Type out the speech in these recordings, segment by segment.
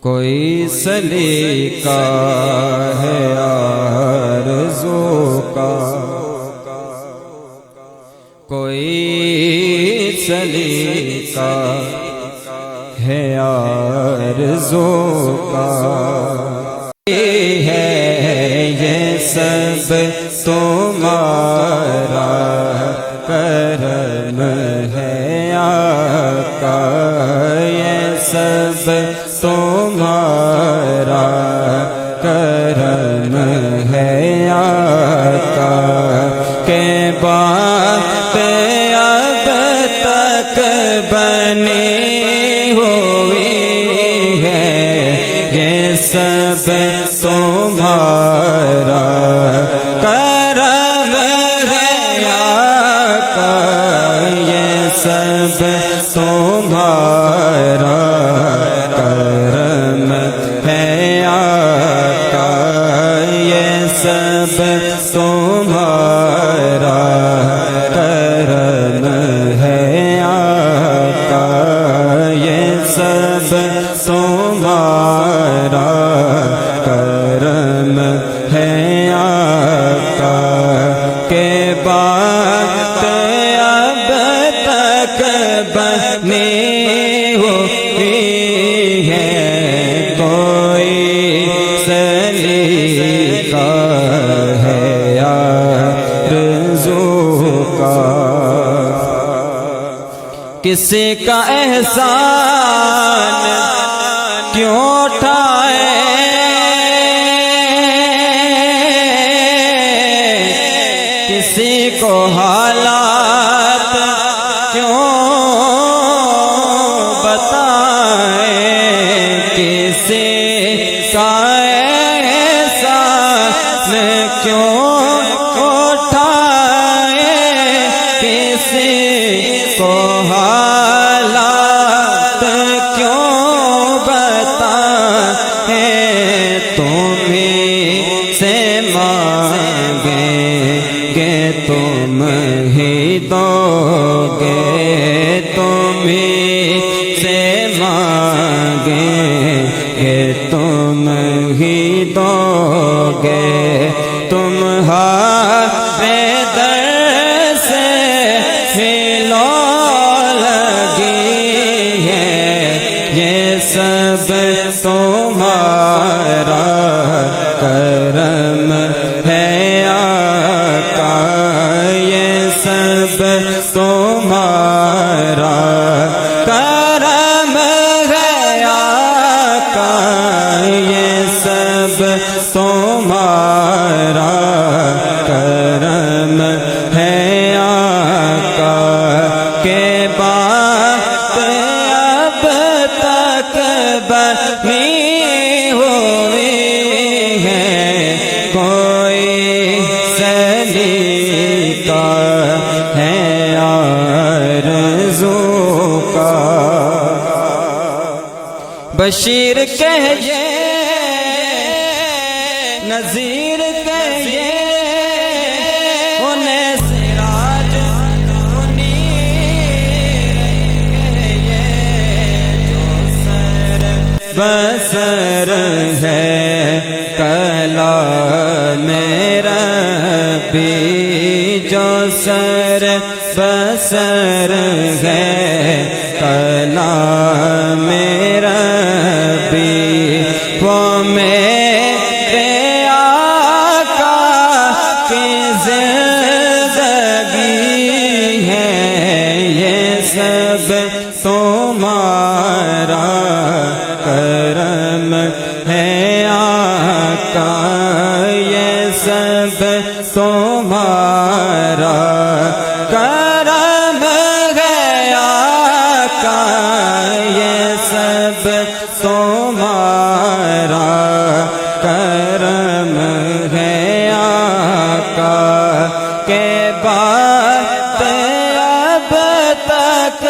کوئی سلیقہ ہے آرزو کا، کوئی سلیقہ ہے آرزو کا، ہے یہ سب تمہارا کرم ہے آقا، یہ سب تمہارا کرم ہے آقا، کہ بات اب تک بنی ہوئی ہے، یہ سب تمہارا کرم ہے آقا، یہ سب تمہارا کرم ہے آقا، یہ سب تمہارا کرم ہے آقا، یہ سب تمہارا کرم ہے آقا، کہ بات اب تک بنی ہوئی ہے، کوئی سلیقہ ہے آرزو کا، کسی کا احسان کیوں اٹھائے، کسی کو حالات کیوں بتائیں، کسی کا احسان کیوں اٹھائے، کسی کو حالات کیوں بتائیں، تمہیں سے مانگیں گے تم ہی دو گے، تمہیں سے مانگیں گے تم ہی دو گے، تمہارے در سے ملو لگی ہے، یہ سب تمہارا کرم ہے آقا، یہ سب تمہارا کرم ہے آقا، یہ سب تمہارا کرم ہے آقا، کہ بات اب تک بنی ہوئی ہے، کوئی سلیقہ ہے آرزو کا، بشیر کہیے نذیر کہیے انہیں سراج منیر کہیے، جو سر بسر ہے کلام ربی، جو سر بسر ہے کلام ربی، وہ میرے آقا کی زندگی ہے، یہ سب تمہارا کرم ہے آقا، یہ سب تمہارا کرم ہے آقا، یہ سب تمہارا کرم ہے آقا، کہ بات اب تک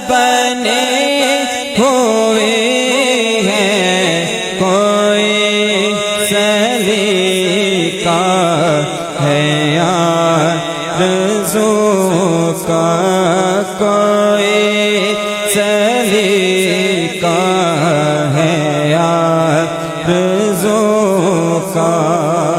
بنی ہوئی ہے، کوئی سلیقہ ہے آرزو کا، کوئی سلیقہ ہے رزو کا